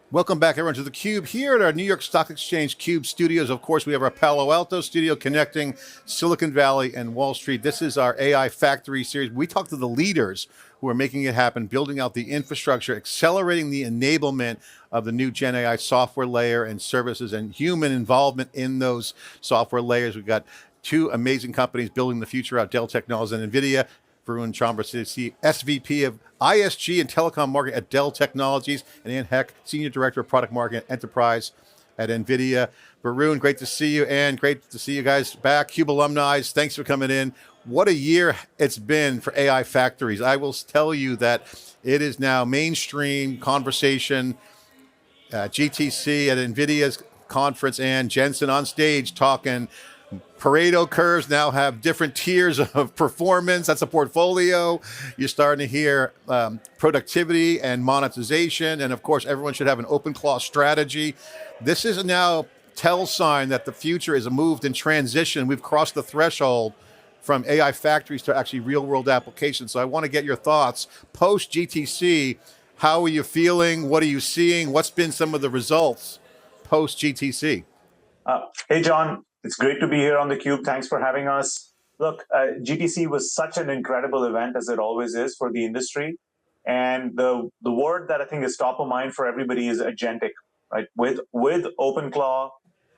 Welcome back, everyone, to theCUBE here at our New York Stock Exchange CUBE studios. Of course, we have our Palo Alto studio connecting Silicon Valley and Wall Street. This is our AI Factory series. We talk to the leaders who are making it happen, building out the infrastructure, accelerating the enablement of the new Gen AI software layer and services and human involvement in those software layers. We've got two amazing companies building the future out, Dell Technologies and NVIDIA. Varun Chhabra, SVP of ISG and Telecom Marketing at Dell Technologies, and Anne Hecht, Senior Director of Product Marketing and Enterprise at NVIDIA. Varun, great to see you, and great to see you guys back. CUBE alumni, thanks for coming in. What a year it's been for AI factories. I will tell you that it is now mainstream conversation. GTC at NVIDIA's conference, and Jensen on stage talking Pareto curves now have different tiers of performance. That's a portfolio. You're starting to hear productivity and monetization. And of course, everyone should have an OpenClaw strategy. This is now tell sign that the future is moved in transition. We've crossed the threshold from AI factories to actually real world applications. So I want to get your thoughts post GTC. How are you feeling? What are you seeing? What's been some of the results post GTC? Hey, John. It's great to be here on theCUBE. Thanks for having us. Look, GTC was such an incredible event, as it always is for the industry. And the word that I think is top of mind for everybody is agentic, right? With OpenClaw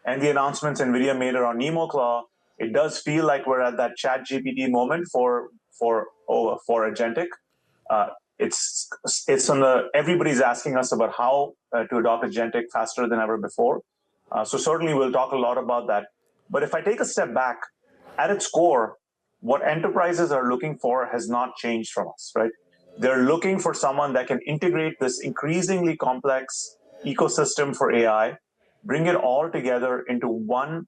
and the announcements NVIDIA made around NemoClaw, it does feel like we're at that ChatGPT moment for agentic. It's on the, everybody's asking us about how to adopt agentic faster than ever before. So certainly we'll talk a lot about that. But if I take a step back, at its core, what enterprises are looking for has not changed from us, right? They're looking for someone that can integrate this increasingly complex ecosystem for AI, bring it all together into one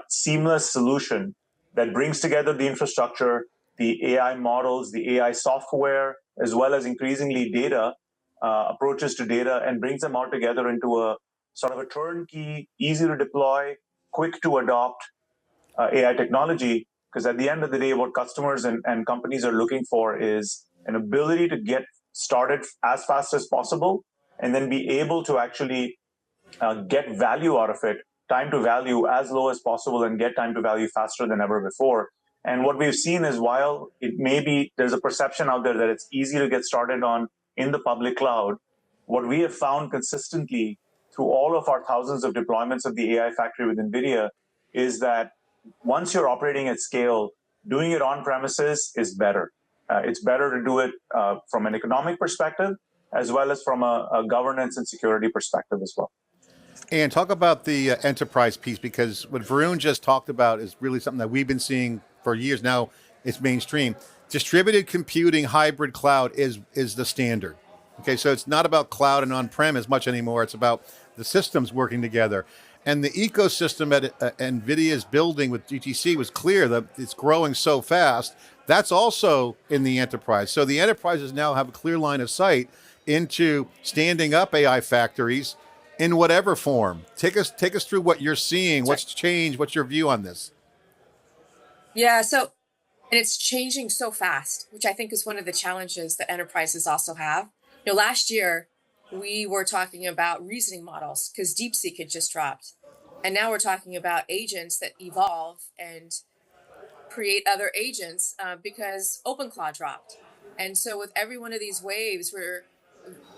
seamless solution that brings together the infrastructure, the AI models, the AI software, as well as increasingly data, approaches to data, and brings them all together into a sort of a turnkey, easy to deploy, quick to adopt AI technology. Because at the end of the day, what customers and companies are looking for is an ability to get started as fast as possible, and then be able to actually get value out of it, time to value as low as possible, and get time to value faster than ever before. And what we've seen is, while it may be, there's a perception out there that it's easy to get started on in the public cloud, what we have found consistently through all of our thousands of deployments of the AI factory with NVIDIA is that once you're operating at scale, doing it on premises is better. It's better to do it from an economic perspective, as well as from a governance and security perspective as well. And talk about the enterprise piece, because what Varun just talked about is really something that we've been seeing for years now. It's mainstream. Distributed computing, hybrid cloud is the standard. Okay, so it's not about cloud and on-prem as much anymore. It's about the systems working together. And the ecosystem that NVIDIA is building with GTC was clear that it's growing so fast. That's also in the enterprise. So the enterprises now have a clear line of sight into standing up AI factories in whatever form. Take us through what you're seeing, what's changed, what's your view on this? Yeah, so and it's changing so fast, which I think is one of the challenges that enterprises also have. You know, last year we were talking about reasoning models because DeepSeek had just dropped. And now we're talking about agents that evolve and create other agents because OpenClaw dropped. And so with every one of these waves,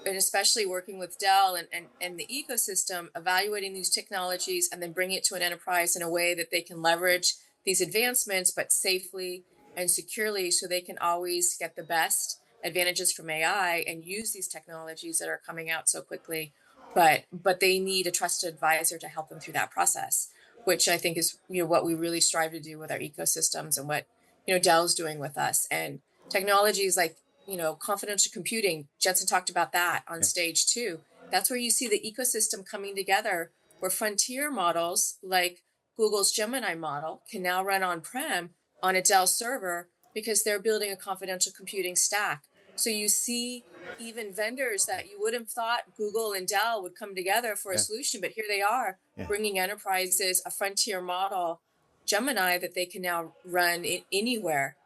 and especially working with Dell and the ecosystem, evaluating these technologies and then bringing it to an enterprise in a way that they can leverage these advancements, but safely and securely, so they can always get the best advantages from AI and use these technologies that are coming out so quickly. But they need a trusted advisor to help them through that process, which I think is, you know, what we really strive to do with our ecosystems and what, you know, Dell's doing with us. And technologies like, you know, confidential computing, Jensen talked about that on stage too. That's where you see the ecosystem coming together, where frontier models like Google's Gemini model can now run on-prem on a Dell server because they're building a confidential computing stack. So you see even vendors that you wouldn't have thought Google and Dell would come together for a solution, but here they are bringing enterprises a frontier model, Gemini, that they can now run anywhere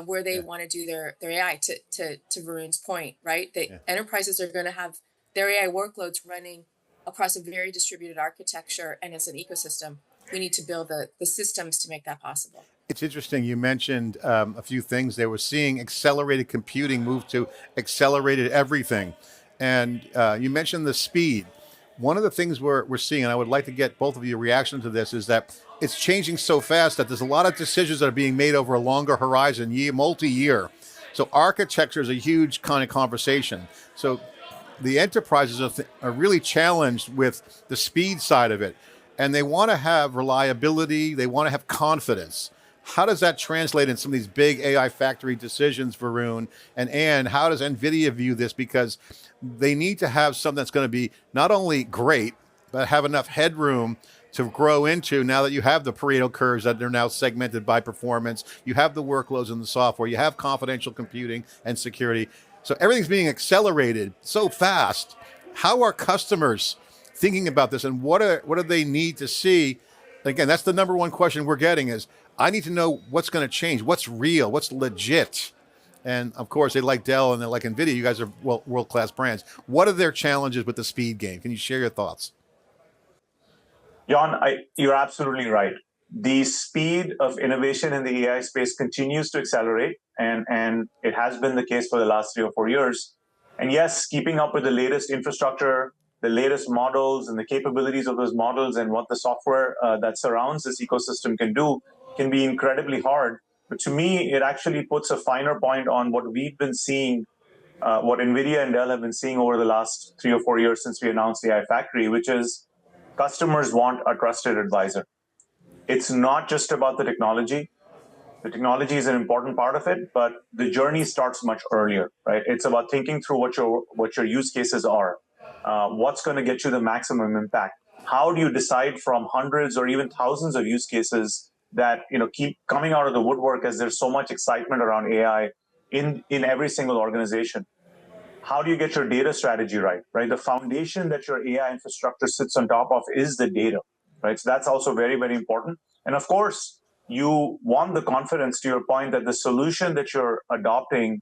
where they want to do their AI. To Varun's point, right? The enterprises are going to have their AI workloads running across a very distributed architecture and as an ecosystem, we need to build the systems to make that possible. It's interesting, you mentioned a few things there. We're seeing accelerated computing move to accelerated everything. And you mentioned the speed. One of the things we're seeing, and I would like to get both of your reaction to this, is that it's changing so fast that there's a lot of decisions that are being made over a longer horizon, multi-year. So architecture is a huge kind of conversation. So the enterprises are really challenged with the speed side of it. And they want to have reliability, they want to have confidence. How does that translate in some of these big AI factory decisions, Varun? And Anne, how does NVIDIA view this? Because they need to have something that's going to be not only great, but have enough headroom to grow into now that you have the Pareto curves that are now segmented by performance, you have the workloads in the software, you have confidential computing and security. So everything's being accelerated so fast. How are customers thinking about this, and what do they need to see? Again, that's the number one question we're getting is, I need to know what's going to change, what's real, what's legit. And of course, they like Dell and they like NVIDIA. You guys are world-class brands. What are their challenges with the speed game? Can you share your thoughts? John, you're absolutely right. The speed of innovation in the AI space continues to accelerate, and it has been the case for the last 3 or 4 years. And yes, keeping up with the latest infrastructure, the latest models, and the capabilities of those models, and what the software that surrounds this ecosystem can do can be incredibly hard. But to me, it actually puts a finer point on what we've been seeing, what NVIDIA and Dell have been seeing over the last 3 or 4 years since we announced the AI Factory, which is customers want a trusted advisor. It's not just about the technology. The technology is an important part of it, but the journey starts much earlier, right? It's about thinking through what your use cases are, what's going to get you the maximum impact. How do you decide from hundreds or even thousands of use cases that keep coming out of the woodwork as there's so much excitement around AI in every single organization? How do you get your data strategy right? The foundation that your AI infrastructure sits on top of is the data, right? So that's also very, very important. And of course, you want the confidence, to your point, that the solution that you're adopting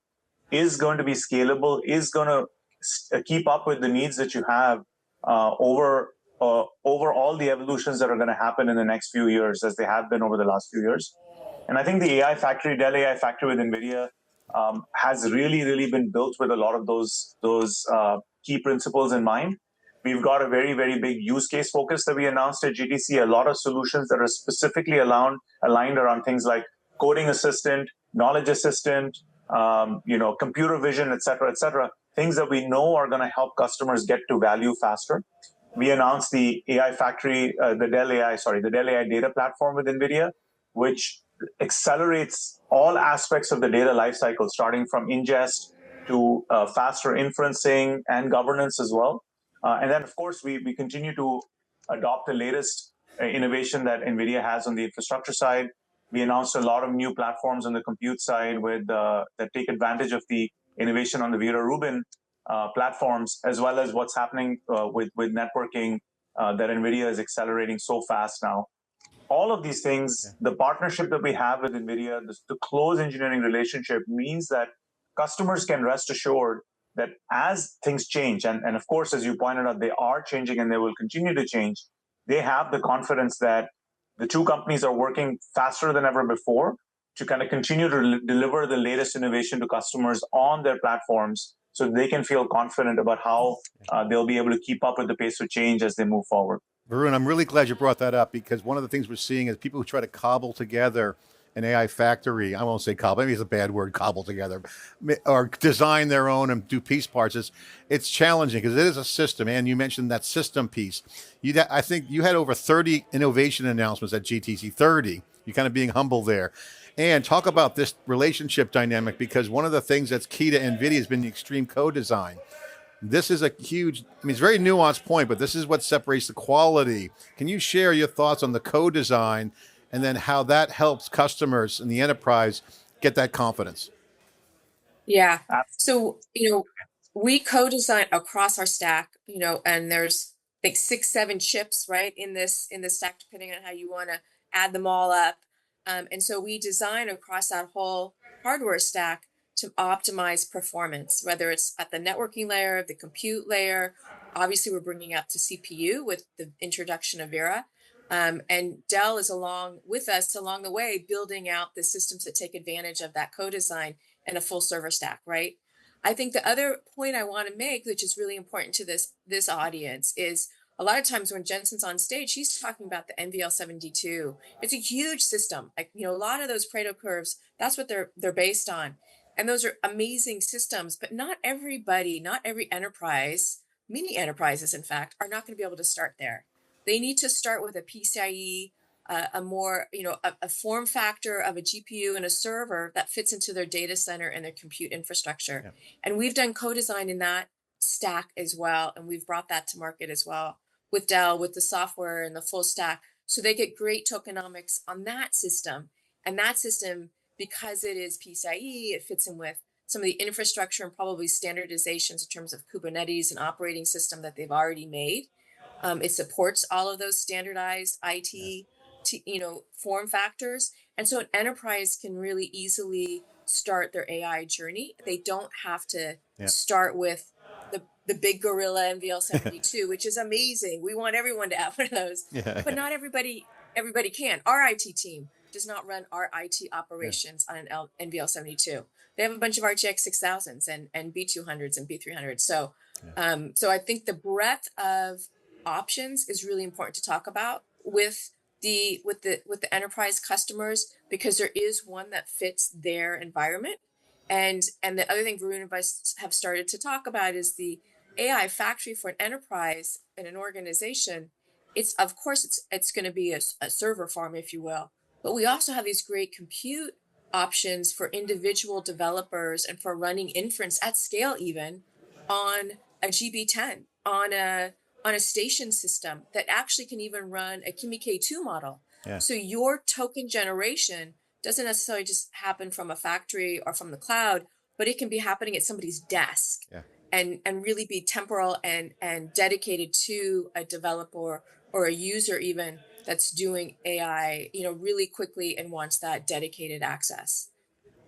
is going to be scalable, is going to keep up with the needs that you have over all the evolutions that are going to happen in the next few years, as they have been over the last few years. And I think the AI Factory, Dell AI Factory with NVIDIA, has really, really been built with a lot of those key principles in mind. We've got a very, very big use case focus that we announced at GTC, a lot of solutions that are specifically aligned around things like coding assistant, knowledge assistant, computer vision, et cetera, things that we know are going to help customers get to value faster. We announced the AI Factory, the Dell AI data platform with NVIDIA, which accelerates all aspects of the data lifecycle, starting from ingest to faster inferencing and governance as well. And then, of course, we continue to adopt the latest innovation that NVIDIA has on the infrastructure side. We announced a lot of new platforms on the compute side that take advantage of the innovation on the Vera Rubin platforms, as well as what's happening with networking that NVIDIA is accelerating so fast now. All of these things, the partnership that we have with NVIDIA, the close engineering relationship, means that customers can rest assured that as things change, and of course, as you pointed out, they are changing and they will continue to change, they have the confidence that the two companies are working faster than ever before to kind of continue to deliver the latest innovation to customers on their platforms, so they can feel confident about how they'll be able to keep up with the pace of change as they move forward. Varun, I'm really glad you brought that up, because one of the things we're seeing is people who try to cobble together an AI factory, I won't say cobble, maybe it's a bad word, cobble together, or design their own and do piece parts. It's challenging because it is a system, and you mentioned that system piece. I think you had over 30 innovation announcements at GTC, 30. You're kind of being humble there. And talk about this relationship dynamic, because one of the things that's key to NVIDIA has been the extreme co-design. This is a huge, it's a very nuanced point, but this is what separates the quality. Can you share your thoughts on the co-design and then how that helps customers in the enterprise get that confidence? Yeah. So, we co-design across our stack, and there's like 6, 7 chips, right, in the stack, depending on how you want to add them all up. And so we design across that whole hardware stack to optimize performance, whether it's at the networking layer, the compute layer. Obviously, we're bringing up to CPU with the introduction of Vera. And Dell is along with us along the way, building out the systems that take advantage of that co-design and a full server stack, right? I think the other point I want to make, which is really important to this audience, is a lot of times when Jensen's on stage, he's talking about the NVL72. It's a huge system. Like, a lot of those Pareto curves, that's what they're based on. And those are amazing systems, but not everybody, not every enterprise, many enterprises, in fact, are not going to be able to start there. They need to start with a PCIe, a more, a form factor of a GPU and a server that fits into their data center and their compute infrastructure. Yeah. And we've done co-design in that stack as well. And we've brought that to market as well with Dell, with the software and the full stack. So they get great tokenomics on that system. And that system, because it is PCIe, it fits in with some of the infrastructure and probably standardizations in terms of Kubernetes and operating system that they've already made. It supports all of those standardized IT, form factors. And so an enterprise can really easily start their AI journey. They don't have to start with the big gorilla NVL72, which is amazing. We want everyone to have one of those, but not everybody can. Our IT team does not run our IT operations on an NVL72. They have a bunch of RTX 6000s and B200s and B300s. So, so I think the breadth of options is really important to talk about with the enterprise customers, because there is one that fits their environment. And the other thing Varun and I have started to talk about is the AI factory for an enterprise and an organization. It's of course it's going to be a server farm, if you will, but we also have these great compute options for individual developers and for running inference at scale, even on a GB10, on a station system that actually can even run a Kimi K2 model. Yeah. So your token generation doesn't necessarily just happen from a factory or from the cloud, but it can be happening at somebody's desk and really be temporal and dedicated to a developer or a user even that's doing AI, really quickly and wants that dedicated access.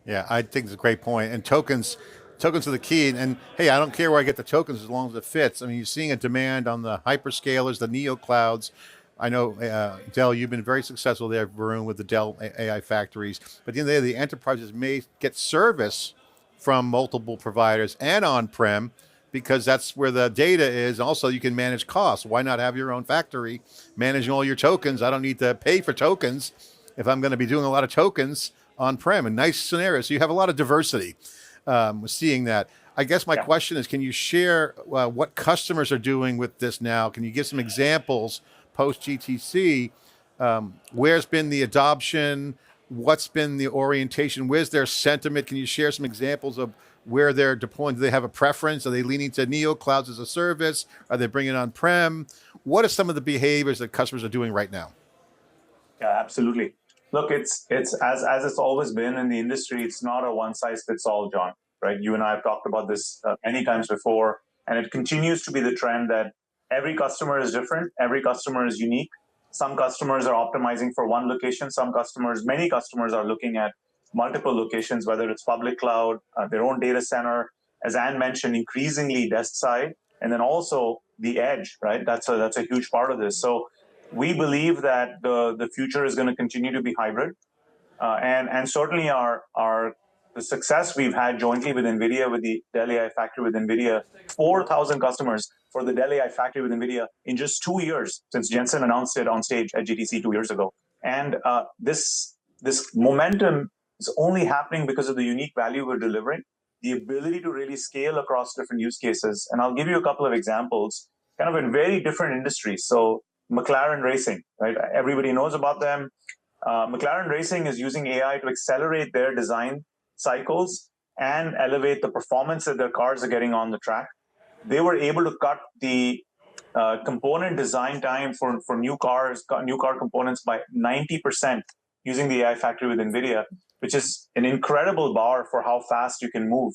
Yeah, I think it's a great point. And tokens are the key. And hey, I don't care where I get the tokens as long as it fits. I mean, you're seeing a demand on the hyperscalers, the neo clouds. I know, Dell, you've been very successful there, Varun, with the Dell AI factories. But at the end of the day, the enterprises may get service from multiple providers and on-prem, because that's where the data is. Also, you can manage costs. Why not have your own factory managing all your tokens? I don't need to pay for tokens if I'm going to be doing a lot of tokens on-prem. A nice scenario. So you have a lot of diversity. Seeing that. I guess my question is, can you share what customers are doing with this now? Can you give some examples post-GTC? Where's been the adoption? What's been the orientation? Where's their sentiment? Can you share some examples of where they're deploying? Do they have a preference? Are they leaning to neo clouds as a service? Are they bringing on-prem? What are some of the behaviors that customers are doing right now? Yeah, absolutely. Look, it's as it's always been in the industry. It's not a one-size-fits-all, John. Right? You and I have talked about this many times before, and it continues to be the trend that every customer is different. Every customer is unique. Some customers are optimizing for one location. Many customers are looking at multiple locations, whether it's public cloud, their own data center, as Anne mentioned, increasingly desk side, and then also the edge, right? That's a huge part of this. So we believe that the future is going to continue to be hybrid, and certainly the success we've had jointly with NVIDIA, with the Dell AI Factory with NVIDIA, 4,000 customers for the Dell AI Factory with NVIDIA in just 2 years since Jensen announced it on stage at GTC 2 years ago. And this momentum is only happening because of the unique value we're delivering, the ability to really scale across different use cases. And I'll give you a couple of examples, kind of in very different industries. So McLaren Racing, right? Everybody knows about them. McLaren Racing is using AI to accelerate their design cycles and elevate the performance that their cars are getting on the track. They were able to cut the component design time for new car components by 90% using the AI Factory with NVIDIA, which is an incredible bar for how fast you can move.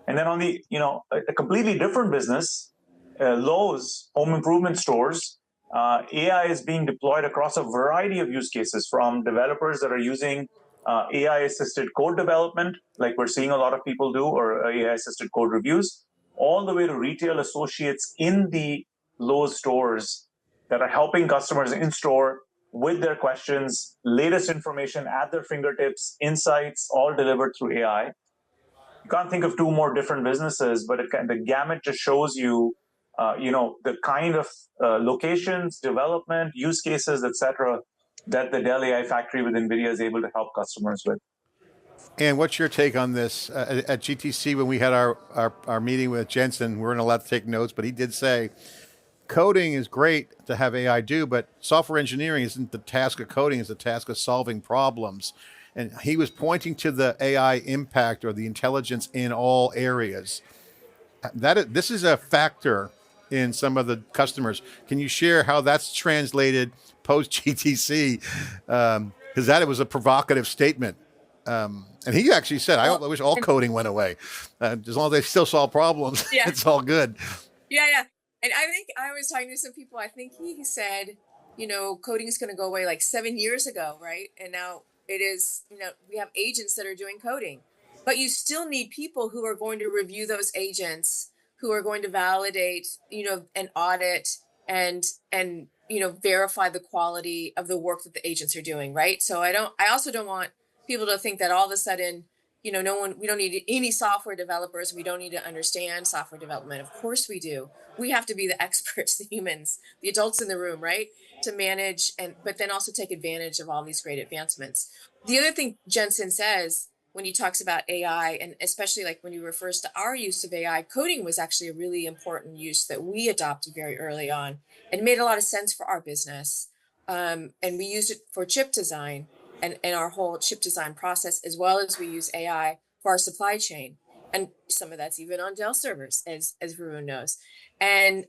And then on the, a completely different business, Lowe's home improvement stores, AI is being deployed across a variety of use cases, from developers that are using AI-assisted code development, like we're seeing a lot of people do, or AI-assisted code reviews, all the way to retail associates in the Lowe's stores that are helping customers in store with their questions, latest information at their fingertips, insights, all delivered through AI. You can't think of two more different businesses, but the gamut just shows you, the kind of locations, development, use cases, etc., that the Dell AI Factory with NVIDIA is able to help customers with. And what's your take on this? At GTC, when we had our meeting with Jensen, we weren't allowed to take notes, but he did say, coding is great to have AI do, but software engineering isn't the task of coding, it's the task of solving problems. And he was pointing to the AI impact or the intelligence in all areas. This is a factor in some of the customers. Can you share how that's translated post-GTC? Because that was a provocative statement. And he actually said, I wish all coding went away. As long as they still solve problems, Yeah. it's all good. Yeah. And I think I was talking to some people, I think he said, coding is going to go away like 7 years ago, right? And now it is, we have agents that are doing coding. But you still need people who are going to review those agents, who are going to validate, and audit and verify the quality of the work that the agents are doing, right? So I also don't want people to think that all of a sudden, we don't need any software developers. We don't need to understand software development. Of course we do. We have to be the experts, the humans, the adults in the room, right? To manage but then also take advantage of all these great advancements. The other thing Jensen says when he talks about AI, and especially like when he refers to our use of AI, coding was actually a really important use that we adopted very early on. It made a lot of sense for our business. And we used it for chip design and our whole chip design process, as well as we use AI for our supply chain. And some of that's even on Dell servers, as Varun knows. And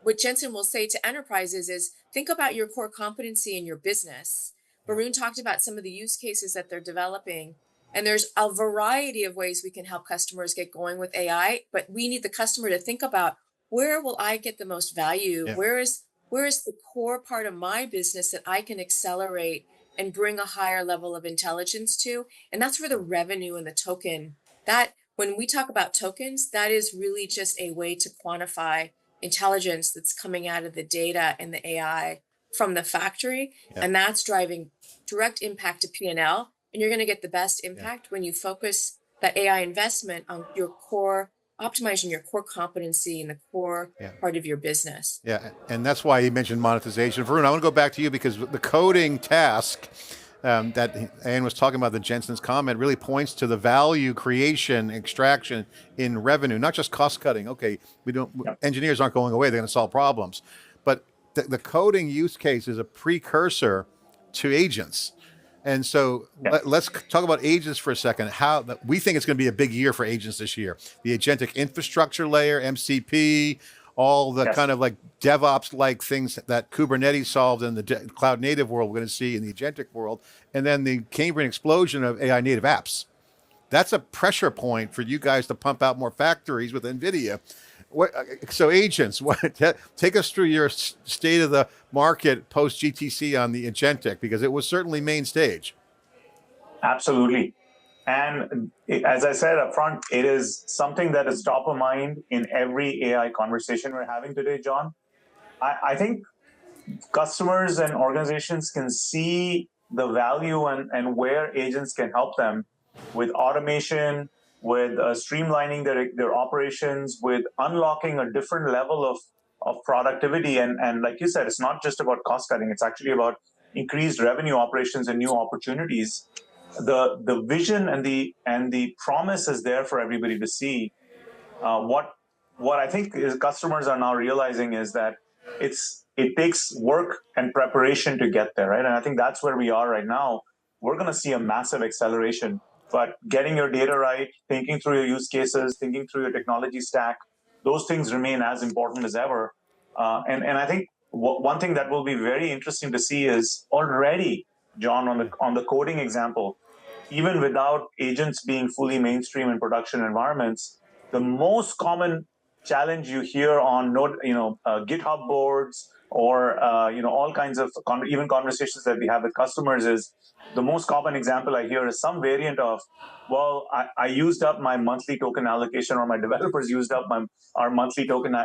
what Jensen will say to enterprises is, think about your core competency in your business. Varun talked about some of the use cases that they're developing. And there's a variety of ways we can help customers get going with AI, but we need the customer to think about, where will I get the most value? Yeah. Where is the core part of my business that I can accelerate and bring a higher level of intelligence to? And that's where the revenue and the token, that when we talk about tokens, that is really just a way to quantify intelligence that's coming out of the data and the AI from the factory. Yeah. And that's driving direct impact to P&L. And you're going to get the best impact when you focus that AI investment on your core, optimizing your core competency and the core part of your business. Yeah, and that's why he mentioned monetization. Varun, I want to go back to you because the coding task that Anne was talking about, the Jensen's comment, really points to the value creation, extraction in revenue, not just cost cutting. Okay, engineers aren't going away, they're going to solve problems. But the coding use case is a precursor to agents. And so let's talk about agents for a second. We think it's going to be a big year for agents this year. The agentic infrastructure layer, MCP, all the kind of like DevOps-like things that Kubernetes solved in the cloud native world, we're going to see in the agentic world. And then the Cambrian explosion of AI native apps. That's a pressure point for you guys to pump out more factories with NVIDIA. So agents, take us through your state of the market post GTC on the agentic, because it was certainly main stage. Absolutely. And as I said up front, it is something that is top of mind in every AI conversation we're having today, John. I think customers and organizations can see the value and where agents can help them with automation, with streamlining their operations, with unlocking a different level of productivity. And like you said, it's not just about cost cutting, it's actually about increased revenue operations and new opportunities. The vision and the promise is there for everybody to see. What I think customers are now realizing is that it takes work and preparation to get there, right? And I think that's where we are right now. We're going to see a massive acceleration. But getting your data right, thinking through your use cases, thinking through your technology stack, those things remain as important as ever. And I think one thing that will be very interesting to see is already, John, on the coding example, even without agents being fully mainstream in production environments, the most common challenge you hear on GitHub boards, or all kinds of even conversations that we have with customers. Is the most common example I hear is some variant of, well, I used up my monthly token allocation, or my developers used up our monthly token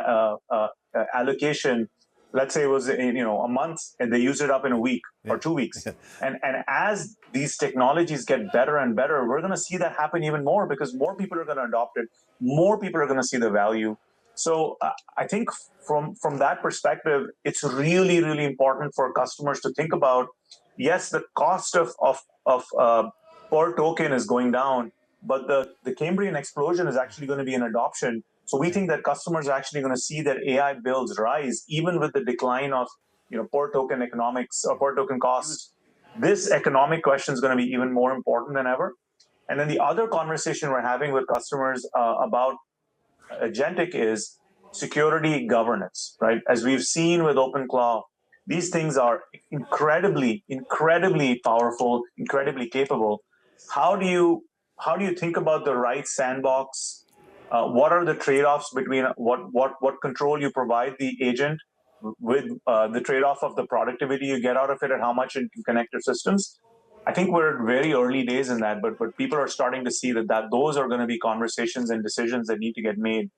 allocation. Let's say it was a month, and they used it up in a week or 2 weeks. And as these technologies get better and better, we're going to see that happen even more, because more people are going to adopt it, more people are going to see the value. So I think from that perspective, it's really, really important for customers to think about, yes, the cost of per token is going down, but the Cambrian explosion is actually going to be an adoption. So we think that customers are actually going to see that AI bills rise, even with the decline of per token economics or per token costs. This economic question is going to be even more important than ever. And then the other conversation we're having with customers about Agentic is security governance, right? As we've seen with OpenClaw, these things are incredibly, incredibly powerful, incredibly capable. How do you think about the right sandbox? What are the trade-offs between what control you provide the agent with the trade-off of the productivity you get out of it, and how much it can connect your systems? I think we're at very early days in that, but people are starting to see that those are going to be conversations and decisions that need to get made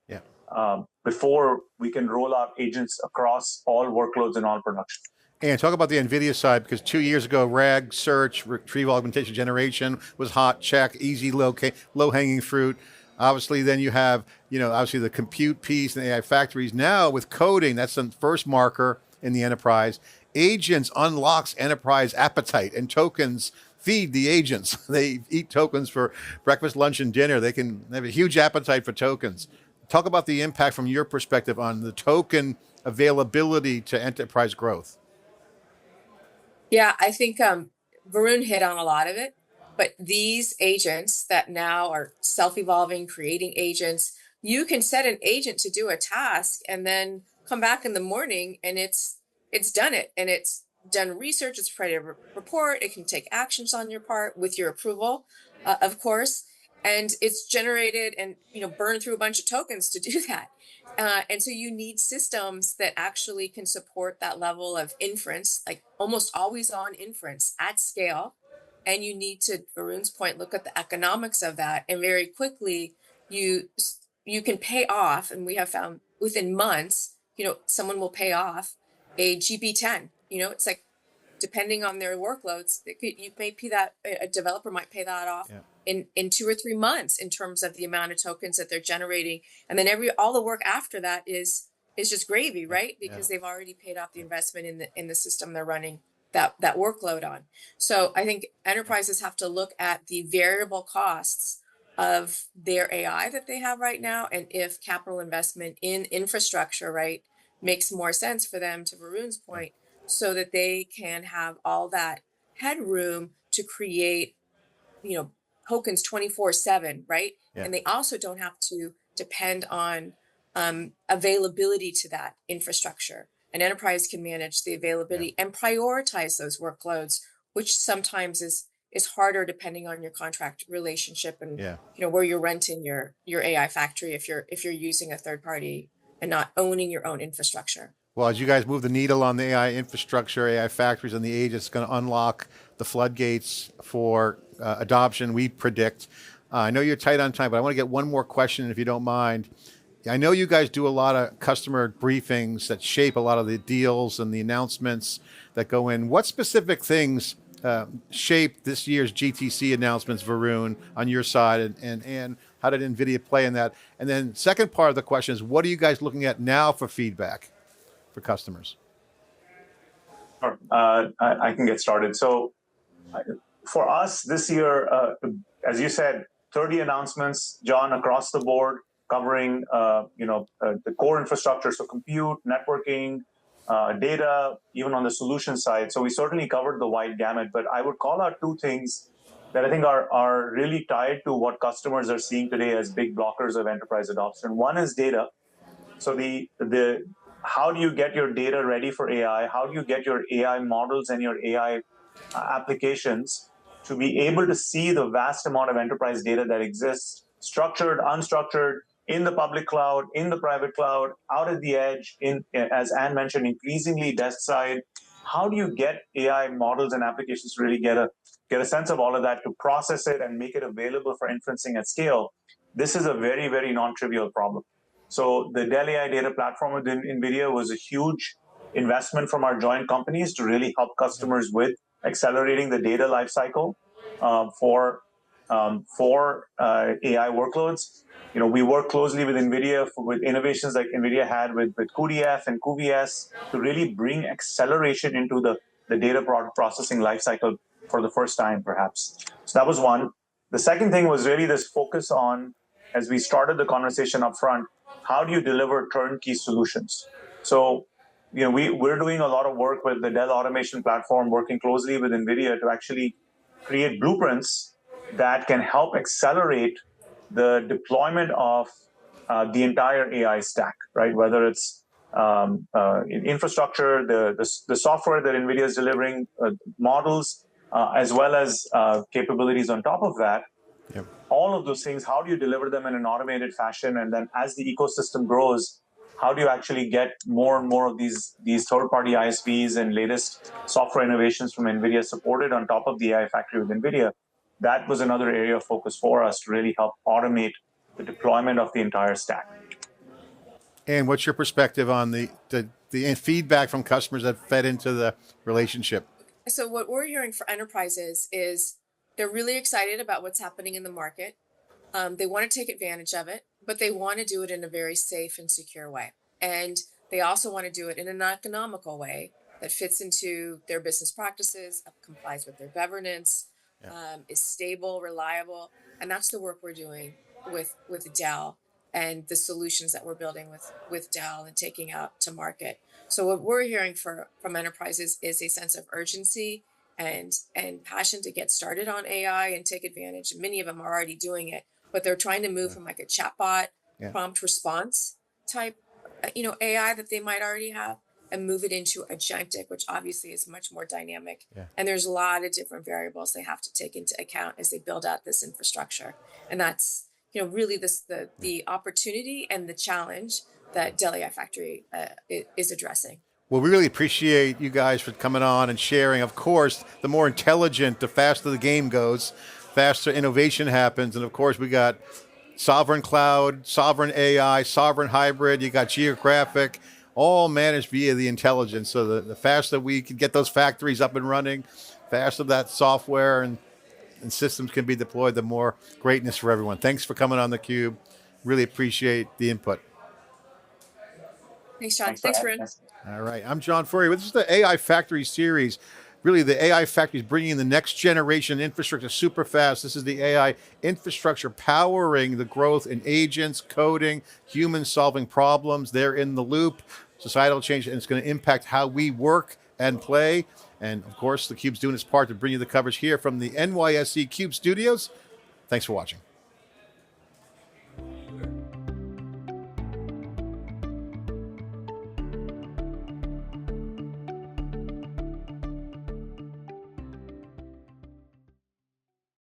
before we can roll out agents across all workloads and all production. And talk about the NVIDIA side, because 2 years ago, RAG, search, retrieval augmentation generation was hot, check, easy, low-hanging fruit. Obviously, then you have, obviously the compute piece and AI factories. Now with coding, that's the first marker in the enterprise. Agents unlocks enterprise appetite, and tokens feed the agents. They eat tokens for breakfast, lunch, and dinner. They have a huge appetite for tokens. Talk about the impact from your perspective on the token availability to enterprise growth. Yeah, I think Varun hit on a lot of it, but these agents that now are self-evolving, creating agents, you can set an agent to do a task and then come back in the morning and it's done it, and it's done research, it's created a report, it can take actions on your part with your approval, of course, and it's generated and burned through a bunch of tokens to do that. And so you need systems that actually can support that level of inference, like almost always on inference at scale. And you need to, Varun's point, look at the economics of that. And very quickly, you can pay off, and we have found within months, someone will pay off a GP10. It's like, depending on their workloads, a developer might pay that off in 2 or 3 months in terms of the amount of tokens that they're generating. And then all the work after that is just gravy, right? Because they've already paid off the investment in the system they're running that workload on. So I think enterprises have to look at the variable costs of their AI that they have right now, and if capital investment in infrastructure, right, makes more sense for them, to Varun's point, so that they can have all that headroom to create, tokens 24/7, right? And they also don't have to depend on availability to that infrastructure. An enterprise can manage the availability and prioritize those workloads, which sometimes is harder depending on your contract relationship and where you're renting your AI factory if you're using a third party and not owning your own infrastructure. Well, as you guys move the needle on the AI infrastructure, AI factories, and the agents, it's going to unlock the floodgates for adoption, we predict. I know you're tight on time, but I want to get one more question, if you don't mind. I know you guys do a lot of customer briefings that shape a lot of the deals and the announcements that go in. What specific things shape this year's GTC announcements, Varun, on your side, and how did NVIDIA play in that? And then second part of the question is, what are you guys looking at now for feedback for customers? Sure. I can get started. So for us this year, as you said, 30 announcements, John, across the board, covering the core infrastructure, so compute, networking, data, even on the solution side. So we certainly covered the wide gamut, but I would call out 2 things that I think are really tied to what customers are seeing today as big blockers of enterprise adoption. One is data. So how do you get your data ready for AI? How do you get your AI models and your AI applications to be able to see the vast amount of enterprise data that exists, structured, unstructured, in the public cloud, in the private cloud, out at the edge, as Anne mentioned, increasingly desk side. How do you get AI models and applications to really get a sense of all of that, to process it and make it available for inferencing at scale? This is a very, very non-trivial problem. So the Dell AI Data Platform within NVIDIA was a huge investment from our joint companies to really help customers with accelerating the data lifecycle for AI workloads. We work closely with NVIDIA with innovations like NVIDIA had with cuDF and cuVS to really bring acceleration into the data processing lifecycle for the first time, perhaps. So that was one. The second thing was really this focus on, as we started the conversation up front, how do you deliver turnkey solutions? So, we're doing a lot of work with the Dell Automation Platform, working closely with NVIDIA to actually create blueprints that can help accelerate the deployment of the entire AI stack, right? Whether it's infrastructure, the software that NVIDIA is delivering, models, as well as capabilities on top of that. Yep. All of those things, how do you deliver them in an automated fashion? And then as the ecosystem grows, how do you actually get more and more of these third-party ISVs and latest software innovations from NVIDIA supported on top of the AI factory with NVIDIA? That was another area of focus for us to really help automate the deployment of the entire stack. And what's your perspective on the feedback from customers that fed into the relationship? So what we're hearing for enterprises is they're really excited about what's happening in the market. They want to take advantage of it, but they want to do it in a very safe and secure way. And they also want to do it in an economical way that fits into their business practices, complies with their governance, is stable, reliable. And that's the work we're doing with Dell and the solutions that we're building with Dell and taking out to market. So what we're hearing from enterprises is a sense of urgency and passion to get started on AI and take advantage. Many of them are already doing it, but they're trying to move from like a chatbot prompt response type, AI that they might already have, and move it into Agentic, which obviously is much more dynamic. Yeah. And there's a lot of different variables they have to take into account as they build out this infrastructure. And that's, really the opportunity and the challenge that Dell AI Factory is addressing. Well, we really appreciate you guys for coming on and sharing. Of course, the more intelligent, the faster the game goes, faster innovation happens. And of course, we got sovereign cloud, sovereign AI, sovereign hybrid, you got geographic, all managed via the intelligence. So the faster we can get those factories up and running, faster that software and systems can be deployed, the more greatness for everyone. Thanks for coming on theCUBE. Really appreciate the input. Thanks, John. Thanks, Varun. All right, I'm John Furrier. This is the AI Factory series. Really, the AI Factory is bringing the next generation infrastructure super fast. This is the AI infrastructure powering the growth in agents, coding, humans solving problems. They're in the loop. Societal change, and it's going to impact how we work and play. And of course, theCUBE's doing its part to bring you the coverage here from the NYSE CUBE studios. Thanks for watching.